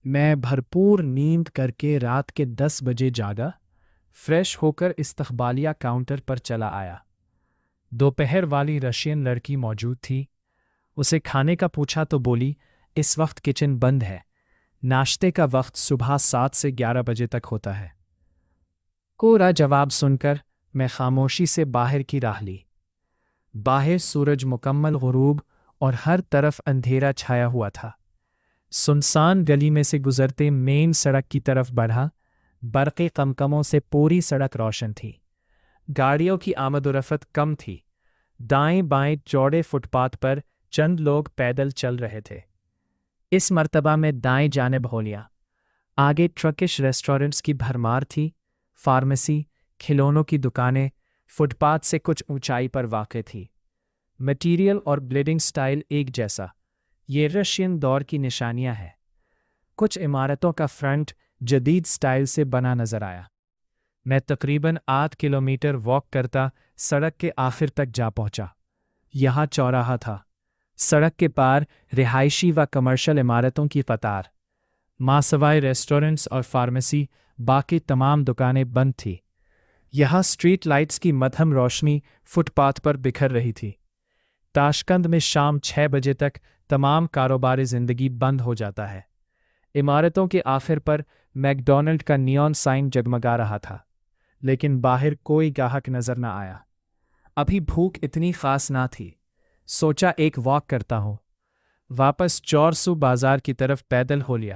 میں بھرپور نیند کر کے رات کے 10 بجے جاگا، فریش ہو کر استقبالیہ کاؤنٹر پر چلا آیا۔ دوپہر والی رشین لڑکی موجود تھی۔ اسے کھانے کا پوچھا تو بولی، اس وقت کچن بند ہے، ناشتے کا وقت صبح 7 سے 11 بجے تک ہوتا ہے۔ کوڑا جواب سن کر میں خاموشی سے باہر کی راہ لی۔ باہر سورج مکمل غروب اور ہر طرف اندھیرا چھایا ہوا تھا۔ سنسان گلی میں سے گزرتے مین سڑک کی طرف بڑھا، برقی قمقموں سے پوری سڑک روشن تھی۔ گاڑیوں کی آمد و رفت کم تھی۔ دائیں بائیں چوڑے فٹ پاتھ پر چند لوگ پیدل چل رہے تھے۔ اس مرتبہ میں دائیں جانب ہو لیا۔ آگے ٹرکش ریسٹورنٹس کی بھرمار تھی، فارمیسی، کھلونوں کی دکانیں فٹ پاتھ سے کچھ اونچائی پر واقع تھی۔ مٹیریل اور بلڈنگ سٹائل ایک جیسا، یہ رشین دور کی نشانیاں ہیں۔ کچھ عمارتوں کا فرنٹ جدید سٹائل سے بنا نظر آیا۔ میں تقریباً 8 کلومیٹر واک کرتا سڑک کے آخر تک جا پہنچا۔ یہاں چوراہا تھا۔ سڑک کے پار رہائشی و کمرشل عمارتوں کی قطار۔ ماں سوائے ریسٹورنٹس اور فارمیسی باقی تمام دکانیں بند تھیں۔ یہاں سٹریٹ لائٹس کی مدھم روشنی فٹ پاتھ پر بکھر رہی تھی۔ تاشقند میں شام 6 بجے تک تمام کاروبار زندگی بند ہو جاتا ہے۔ عمارتوں کے آخر پر میک ڈونلڈ کا نیون سائن جگمگا رہا تھا، لیکن باہر کوئی گاہک نظر نہ آیا۔ ابھی بھوک اتنی خاص نہ تھی۔ سوچا ایک واک کرتا ہوں۔ واپس چورسو بازار کی طرف پیدل ہو لیا۔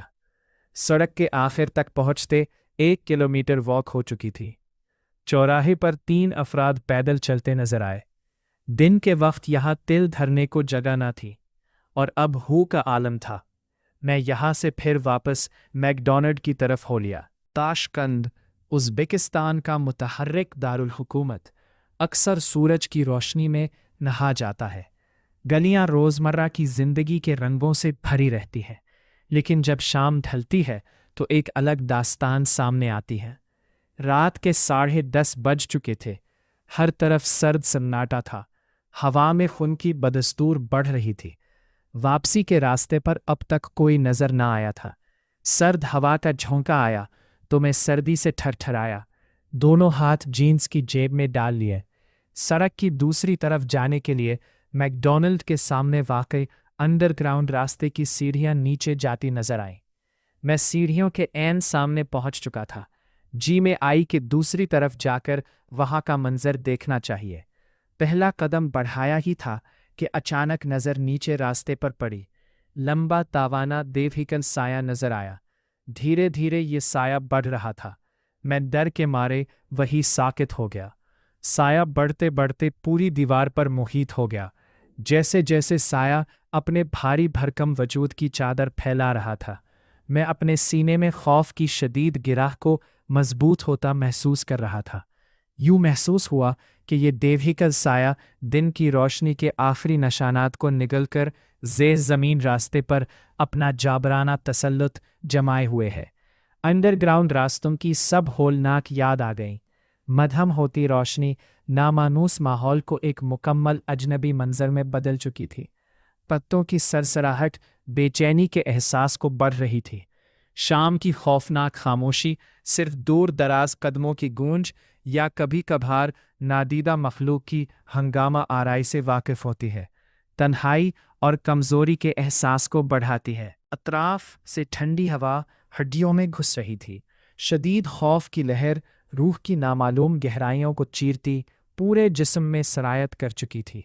سڑک کے آخر تک پہنچتے 1 کلومیٹر واک ہو چکی تھی۔ چوراہے پر 3 افراد پیدل چلتے نظر آئے۔ دن کے وقت یہاں تل دھرنے کو جگہ نہ تھی، اور اب ہو کا عالم تھا۔ میں یہاں سے پھر واپس میک ڈونلڈ کی طرف ہو لیا۔ تاشقند، ازبکستان کا متحرک دارالحکومت، اکثر سورج کی روشنی میں نہا جاتا ہے۔ گلیاں روزمرہ کی زندگی کے رنگوں سے بھری رہتی ہیں، لیکن جب شام ڈھلتی ہے تو ایک الگ داستان سامنے آتی ہے۔ رات کے 10:30 بج چکے تھے۔ ہر طرف سرد سناٹا تھا۔ ہوا میں خنکی بدستور بڑھ رہی تھی۔ واپسی کے راستے پر اب تک کوئی نظر نہ آیا تھا۔ سرد ہوا کا جھونکا آیا تو میں سردی سے تھرتھرایا۔ دونوں ہاتھ جینز کی جیب میں ڈال لیے۔ سڑک کی دوسری طرف جانے کے لیے میک ڈونلڈ کے سامنے واقع انڈر گراؤنڈ راستے کی سیڑھیاں نیچے جاتی نظر آئیں۔ میں سیڑھیوں کے عین سامنے پہنچ چکا تھا۔ جی میں آئی کہ دوسری طرف جا کر وہاں کا منظر دیکھنا چاہیے۔ پہلا قدم بڑھایا ہی تھا کہ اچانک نظر نیچے راستے پر پڑی۔ لمبا تاوانا دیوہیکل سایہ نظر آیا۔ دھیرے دھیرے یہ سایہ بڑھ رہا تھا۔ میں ڈر کے مارے وہی ساکت ہو گیا۔ سایہ بڑھتے بڑھتے پوری دیوار پر محیط ہو گیا۔ جیسے جیسے سایہ اپنے بھاری بھرکم وجود کی چادر پھیلا رہا تھا، میں اپنے سینے میں خوف کی شدید گرہ کو مضبوط ہوتا محسوس کر رہا تھا۔ یوں محسوس ہوا کہ یہ دیوہیکل سایہ دن کی روشنی کے آخری نشانات کو نگل کر زیر زمین راستے پر اپنا جابرانہ تسلط جمائے ہوئے ہے۔ انڈر گراؤنڈ راستوں کی سب ہولناک یاد آ گئیں۔ مدھم ہوتی روشنی نامانوس ماحول کو ایک مکمل اجنبی منظر میں بدل چکی تھی۔ پتوں کی سرسراہٹ بے چینی کے احساس کو بڑھ رہی تھی۔ شام کی خوفناک خاموشی صرف دور دراز قدموں کی گونج یا کبھی کبھار نادیدہ مخلوق کی ہنگامہ آرائی سے واقف ہوتی ہے۔ تنہائی اور کمزوری کے احساس کو بڑھاتی ہے۔ اطراف سے ٹھنڈی ہوا ہڈیوں میں گھس رہی تھی۔ شدید خوف کی لہر روح کی نامعلوم گہرائیوں کو چیرتی پورے جسم میں سرایت کر چکی تھی۔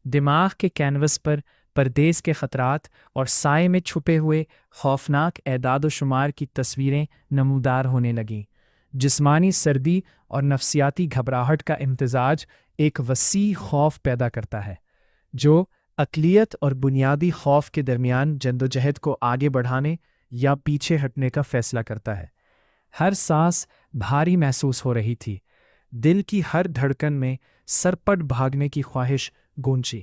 دماغ کے کینوس پر پردیس کے خطرات اور سائے میں چھپے ہوئے خوفناک اعداد و شمار کی تصویریں نمودار ہونے لگیں۔ جسمانی سردی اور نفسیاتی گھبراہٹ کا امتزاج ایک وسیع خوف پیدا کرتا ہے، جو اقلیت اور بنیادی خوف کے درمیان جدوجہد کو آگے بڑھانے یا پیچھے ہٹنے کا فیصلہ کرتا ہے۔ ہر سانس بھاری محسوس ہو رہی تھی۔ دل کی ہر دھڑکن میں سرپٹ بھاگنے کی خواہش گونجی۔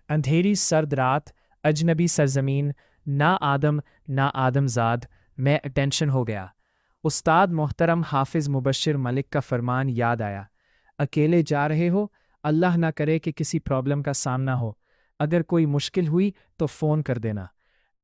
اندھیری سرد رات، اجنبی سرزمین، نا آدم نا آدم زاد، میں اٹینشن ہو گیا۔ استاد محترم حافظ مبشر ملک کا فرمان یاد آیا، اکیلے جا رہے ہو، اللہ نہ کرے کہ کسی پرابلم کا سامنا ہو، اگر کوئی مشکل ہوئی تو فون کر دینا۔